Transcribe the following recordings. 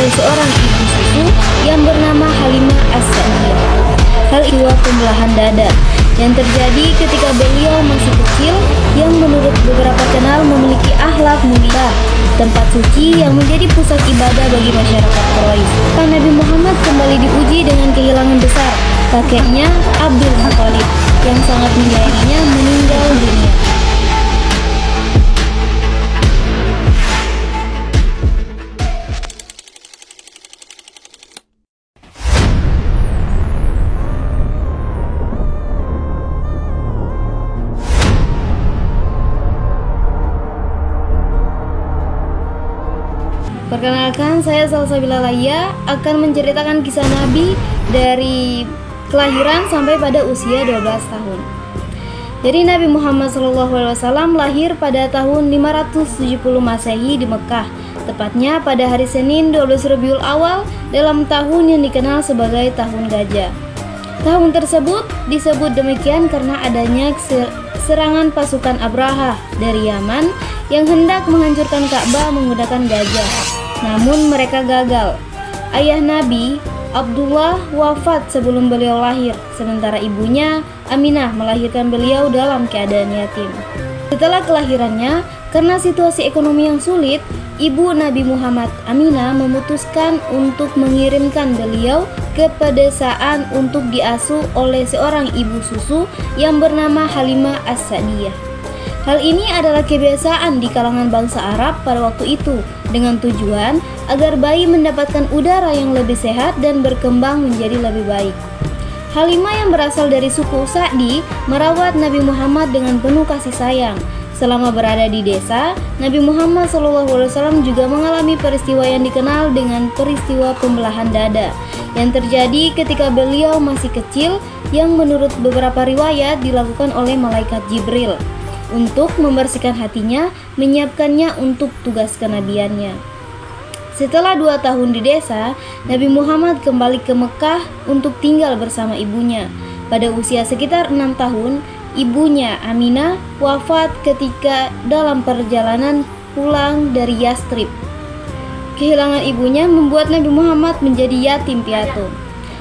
oleh seorang ibu susu yang bernama Halimah As-Sa'diyah. Hal itu pembelahan dada yang terjadi ketika beliau masih kecil, yang menurut beberapa kenal memiliki akhlak mulia, tempat suci yang menjadi pusat ibadah bagi masyarakat Quraisy. Nabi Muhammad kembali diuji dengan kehilangan besar. Kakeknya Abdul Muthalib yang sangat menyayanginya meninggal dunia. Perkenalkan, saya Salsabila Laya akan menceritakan kisah Nabi dari kelahiran sampai pada usia 12 tahun. Jadi Nabi Muhammad SAW lahir pada tahun 570 Masehi di Mekah, tepatnya pada hari Senin 12 Rabiul Awal dalam tahun yang dikenal sebagai Tahun Gajah. Tahun tersebut disebut demikian karena adanya serangan pasukan Abraha dari Yaman yang hendak menghancurkan Ka'bah menggunakan gajah. Namun mereka gagal. Ayah Nabi, Abdullah, wafat sebelum beliau lahir, sementara ibunya, Aminah, melahirkan beliau dalam keadaan yatim. Setelah kelahirannya, karena situasi ekonomi yang sulit, ibu Nabi Muhammad, Aminah, memutuskan untuk mengirimkan beliau ke pedesaan untuk diasuh oleh seorang ibu susu yang bernama Halimah As-Sa'diyah. Hal ini adalah kebiasaan di kalangan bangsa Arab pada waktu itu, dengan tujuan agar bayi mendapatkan udara yang lebih sehat dan berkembang menjadi lebih baik. Halimah yang berasal dari suku Sa'di merawat Nabi Muhammad dengan penuh kasih sayang. Selama berada di desa, Nabi Muhammad SAW juga mengalami peristiwa yang dikenal dengan peristiwa pembelahan dada yang terjadi ketika beliau masih kecil, yang menurut beberapa riwayat dilakukan oleh malaikat Jibril untuk membersihkan hatinya, menyiapkannya untuk tugas kenabiannya. Setelah 2 tahun di desa, Nabi Muhammad kembali ke Mekah untuk tinggal bersama ibunya. Pada usia sekitar 6 tahun, ibunya Aminah wafat ketika dalam perjalanan pulang dari Yastrib. Kehilangan ibunya membuat Nabi Muhammad menjadi yatim piatu.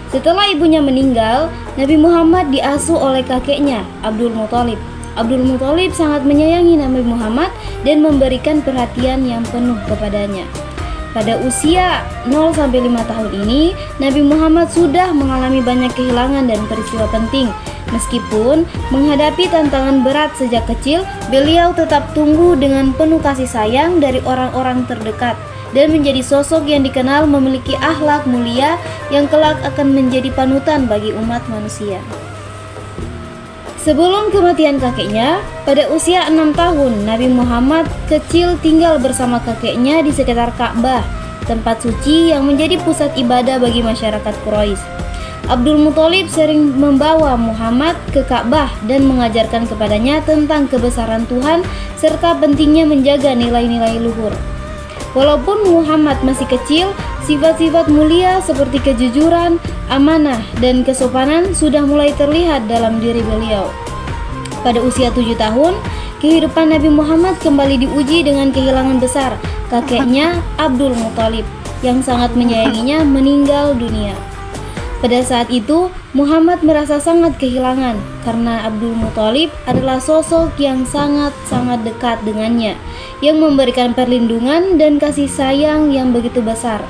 Setelah ibunya meninggal, Nabi Muhammad diasuh oleh kakeknya, Abdul Muthalib. Abdul Muthalib sangat menyayangi Nabi Muhammad dan memberikan perhatian yang penuh kepadanya. Pada usia 0-5 tahun ini, Nabi Muhammad sudah mengalami banyak kehilangan dan peristiwa penting. Meskipun menghadapi tantangan berat sejak kecil, beliau tetap tumbuh dengan penuh kasih sayang dari orang-orang terdekat dan menjadi sosok yang dikenal memiliki akhlak mulia yang kelak akan menjadi panutan bagi umat manusia. Sebelum kematian kakeknya, pada usia 6 tahun, Nabi Muhammad kecil tinggal bersama kakeknya di sekitar Ka'bah, tempat suci yang menjadi pusat ibadah bagi masyarakat Quraisy. Abdul Muthalib sering membawa Muhammad ke Ka'bah dan mengajarkan kepadanya tentang kebesaran Tuhan serta pentingnya menjaga nilai-nilai luhur. Walaupun Muhammad masih kecil, sifat-sifat mulia seperti kejujuran, amanah, dan kesopanan sudah mulai terlihat dalam diri beliau. Pada usia 7 tahun, kehidupan Nabi Muhammad kembali diuji dengan kehilangan besar. Kakeknya Abdul Muthalib yang sangat menyayanginya meninggal dunia. Pada saat itu, Muhammad merasa sangat kehilangan karena Abdul Muthalib adalah sosok yang sangat-sangat dekat dengannya, yang memberikan perlindungan dan kasih sayang yang begitu besar.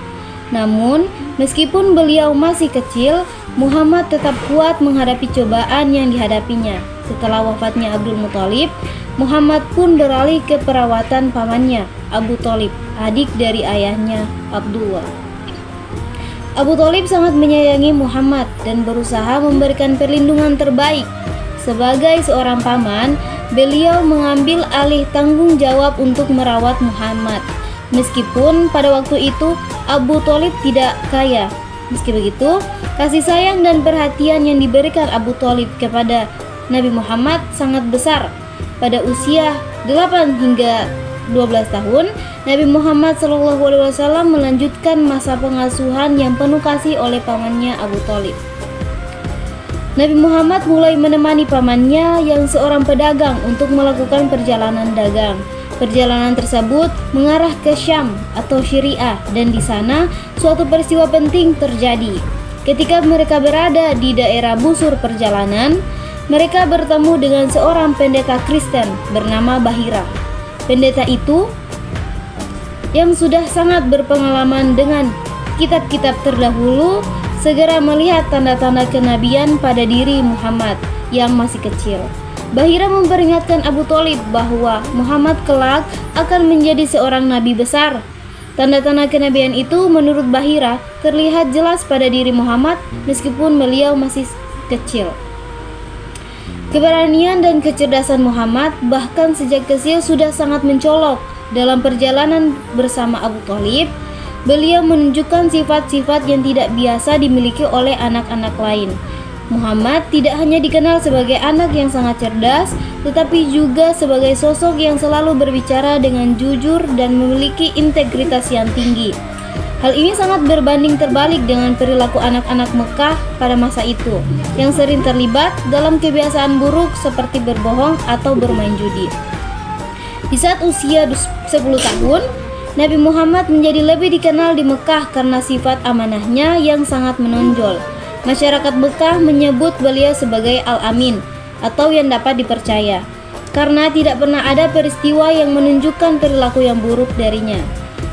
Namun, meskipun beliau masih kecil, Muhammad tetap kuat menghadapi cobaan yang dihadapinya. Setelah wafatnya Abdul Muthalib, Muhammad pun beralih ke perawatan pamannya, Abu Thalib, adik dari ayahnya Abdullah. Abu Thalib sangat menyayangi Muhammad dan berusaha memberikan perlindungan terbaik. Sebagai seorang paman, beliau mengambil alih tanggung jawab untuk merawat Muhammad. Meskipun pada waktu itu Abu Thalib tidak kaya, meski begitu, kasih sayang dan perhatian yang diberikan Abu Thalib kepada Nabi Muhammad sangat besar. Pada usia 8 hingga 12 tahun, Nabi Muhammad SAW melanjutkan masa pengasuhan yang penuh kasih oleh pamannya Abu Thalib. Nabi Muhammad mulai menemani pamannya yang seorang pedagang untuk melakukan perjalanan dagang. Perjalanan tersebut mengarah ke Syam atau Syria, dan di sana suatu peristiwa penting terjadi. Ketika mereka berada di daerah busur perjalanan, mereka bertemu dengan seorang pendeta Kristen bernama Bahira. Pendeta itu yang sudah sangat berpengalaman dengan kitab-kitab terdahulu segera melihat tanda-tanda kenabian pada diri Muhammad yang masih kecil. Bahira memperingatkan Abu Thalib bahwa Muhammad kelak akan menjadi seorang nabi besar. Tanda-tanda kenabian itu menurut Bahira terlihat jelas pada diri Muhammad meskipun beliau masih kecil. Keberanian dan kecerdasan Muhammad bahkan sejak kecil sudah sangat mencolok. Dalam perjalanan bersama Abu Thalib, beliau menunjukkan sifat-sifat yang tidak biasa dimiliki oleh anak-anak lain. Muhammad tidak hanya dikenal sebagai anak yang sangat cerdas, tetapi juga sebagai sosok yang selalu berbicara dengan jujur dan memiliki integritas yang tinggi. Hal ini sangat berbanding terbalik dengan perilaku anak-anak Mekah pada masa itu, yang sering terlibat dalam kebiasaan buruk seperti berbohong atau bermain judi. Di saat usia 10 tahun, Nabi Muhammad menjadi lebih dikenal di Mekah karena sifat amanahnya yang sangat menonjol. Masyarakat Mekah menyebut beliau sebagai Al-Amin atau yang dapat dipercaya, karena tidak pernah ada peristiwa yang menunjukkan perilaku yang buruk darinya.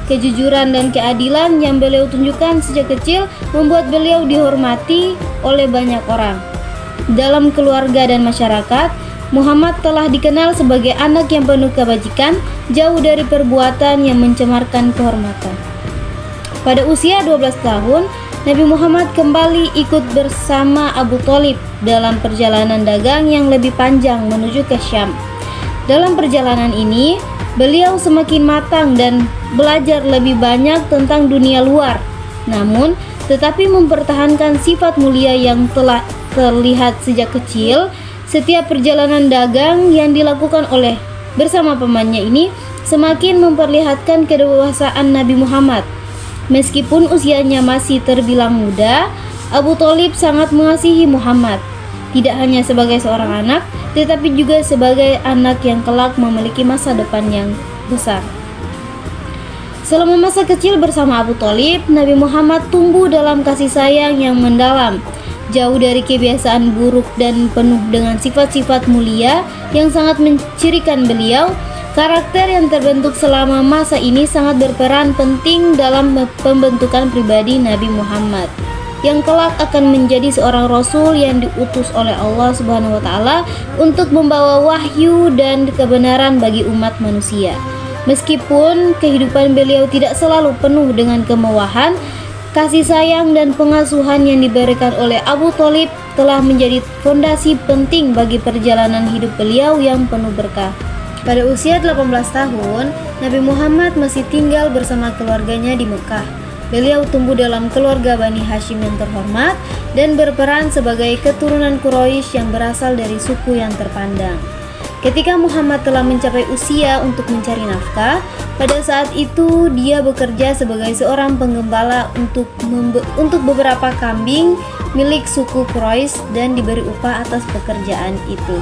Kejujuran dan keadilan yang beliau tunjukkan sejak kecil membuat beliau dihormati oleh banyak orang. Dalam keluarga dan masyarakat, Muhammad telah dikenal sebagai anak yang penuh kebajikan, jauh dari perbuatan yang mencemarkan kehormatan. Pada usia 12 tahun, Nabi Muhammad kembali ikut bersama Abu Thalib dalam perjalanan dagang yang lebih panjang menuju ke Syam. Dalam perjalanan ini, beliau semakin matang dan belajar lebih banyak tentang dunia luar. Namun, tetapi mempertahankan sifat mulia yang telah terlihat sejak kecil. Setiap perjalanan dagang yang dilakukan oleh bersama pamannya ini semakin memperlihatkan kedewasaan Nabi Muhammad. Meskipun usianya masih terbilang muda, Abu Thalib sangat mengasihi Muhammad, tidak hanya sebagai seorang anak, tetapi juga sebagai anak yang kelak memiliki masa depan yang besar. Selama masa kecil bersama Abu Thalib, Nabi Muhammad tumbuh dalam kasih sayang yang mendalam, jauh dari kebiasaan buruk dan penuh dengan sifat-sifat mulia yang sangat mencirikan beliau. Karakter yang terbentuk selama masa ini sangat berperan penting dalam pembentukan pribadi Nabi Muhammad, yang kelak akan menjadi seorang rasul yang diutus oleh Allah Subhanahu wa taala untuk membawa wahyu dan kebenaran bagi umat manusia. Meskipun kehidupan beliau tidak selalu penuh dengan kemewahan, kasih sayang dan pengasuhan yang diberikan oleh Abu Thalib telah menjadi fondasi penting bagi perjalanan hidup beliau yang penuh berkah. Pada usia 18 tahun, Nabi Muhammad masih tinggal bersama keluarganya di Mekah. Beliau tumbuh dalam keluarga Bani Hashim yang terhormat dan berperan sebagai keturunan Quraisy yang berasal dari suku yang terpandang. Ketika Muhammad telah mencapai usia untuk mencari nafkah, pada saat itu dia bekerja sebagai seorang penggembala untuk beberapa kambing milik suku Quraisy dan diberi upah atas pekerjaan itu.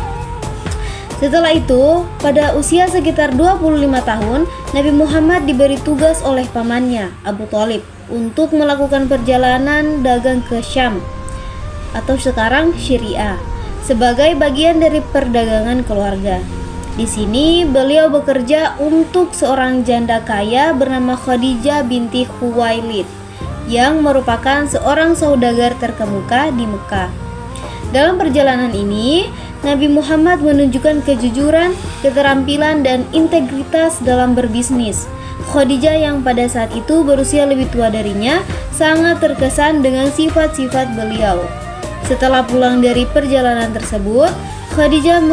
Setelah itu, pada usia sekitar 25 tahun, Nabi Muhammad diberi tugas oleh pamannya, Abu Thalib, untuk melakukan perjalanan dagang ke Syam atau sekarang Syria, sebagai bagian dari perdagangan keluarga. Di sini, beliau bekerja untuk seorang janda kaya bernama Khadijah binti Khuwailid, yang merupakan seorang saudagar terkemuka di Mekah. Dalam perjalanan ini, Nabi Muhammad menunjukkan kejujuran, keterampilan, dan integritas dalam berbisnis. Khadijah yang pada saat itu berusia lebih tua darinya sangat terkesan dengan sifat-sifat beliau. Setelah pulang dari perjalanan tersebut, Khadijah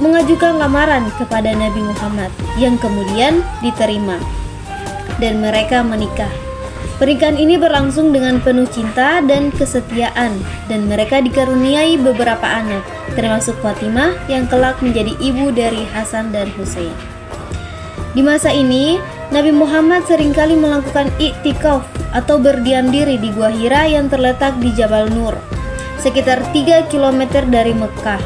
mengajukan lamaran kepada Nabi Muhammad yang kemudian diterima, dan mereka menikah. Pernikahan ini berlangsung dengan penuh cinta dan kesetiaan, dan mereka dikaruniai beberapa anak, termasuk Fatimah yang kelak menjadi ibu dari Hasan dan Husain. Di masa ini, Nabi Muhammad seringkali melakukan iktikaf atau berdiam diri di Gua Hira yang terletak di Jabal Nur, sekitar 3 km dari Mekah.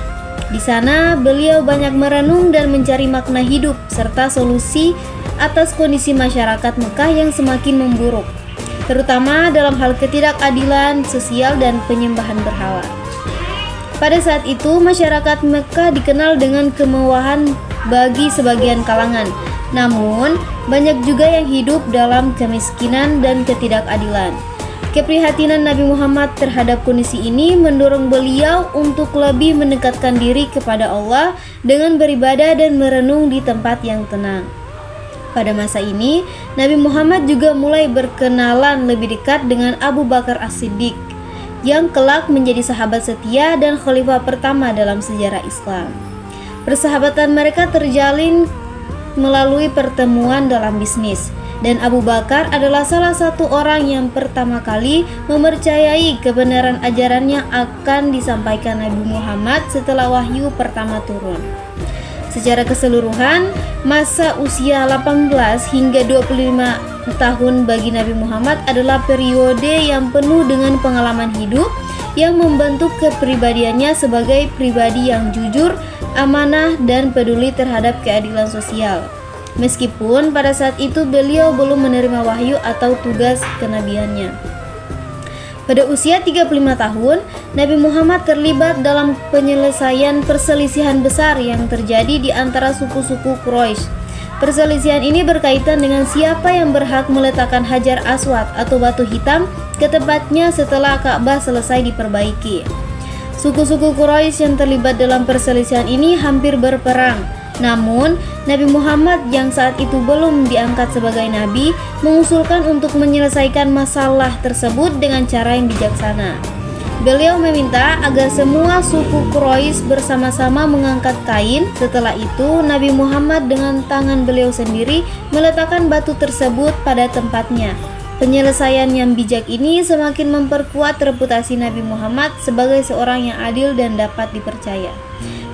Di sana beliau banyak merenung dan mencari makna hidup serta solusi atas kondisi masyarakat Mekah yang semakin memburuk, terutama dalam hal ketidakadilan sosial dan penyembahan berhala. Pada saat itu masyarakat Mekah dikenal dengan kemewahan bagi sebagian kalangan, namun banyak juga yang hidup dalam kemiskinan dan ketidakadilan. Keprihatinan Nabi Muhammad terhadap kondisi ini mendorong beliau untuk lebih mendekatkan diri kepada Allah dengan beribadah dan merenung di tempat yang tenang. Pada masa ini, Nabi Muhammad juga mulai berkenalan lebih dekat dengan Abu Bakar As-Siddiq yang kelak menjadi sahabat setia dan khalifah pertama dalam sejarah Islam. Persahabatan mereka terjalin melalui pertemuan dalam bisnis, dan Abu Bakar adalah salah satu orang yang pertama kali mempercayai kebenaran ajaran yang akan disampaikan Nabi Muhammad setelah wahyu pertama turun. Secara keseluruhan, masa usia 18 hingga 25 tahun bagi Nabi Muhammad adalah periode yang penuh dengan pengalaman hidup yang membentuk kepribadiannya sebagai pribadi yang jujur, amanah, dan peduli terhadap keadilan sosial. Meskipun pada saat itu beliau belum menerima wahyu atau tugas kenabiannya. Pada usia 35 tahun, Nabi Muhammad terlibat dalam penyelesaian perselisihan besar yang terjadi di antara suku-suku Quraisy. Perselisihan ini berkaitan dengan siapa yang berhak meletakkan Hajar Aswad atau batu hitam ke tempatnya setelah Ka'bah selesai diperbaiki. Suku-suku Quraisy yang terlibat dalam perselisihan ini hampir berperang. Namun, Nabi Muhammad yang saat itu belum diangkat sebagai nabi mengusulkan untuk menyelesaikan masalah tersebut dengan cara yang bijaksana. Beliau meminta agar semua suku Quraisy bersama-sama mengangkat kain. Setelah itu, Nabi Muhammad dengan tangan beliau sendiri meletakkan batu tersebut pada tempatnya. Penyelesaian yang bijak ini semakin memperkuat reputasi Nabi Muhammad sebagai seorang yang adil dan dapat dipercaya.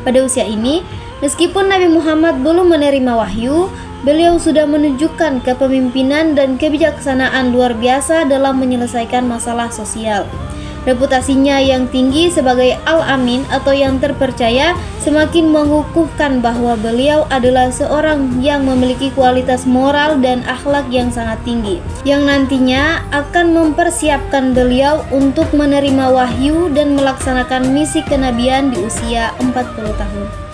Pada usia ini, meskipun Nabi Muhammad belum menerima wahyu, beliau sudah menunjukkan kepemimpinan dan kebijaksanaan luar biasa dalam menyelesaikan masalah sosial. Reputasinya yang tinggi sebagai Al-Amin atau yang terpercaya semakin mengukuhkan bahwa beliau adalah seorang yang memiliki kualitas moral dan akhlak yang sangat tinggi, yang nantinya akan mempersiapkan beliau untuk menerima wahyu dan melaksanakan misi kenabian di usia 40 tahun.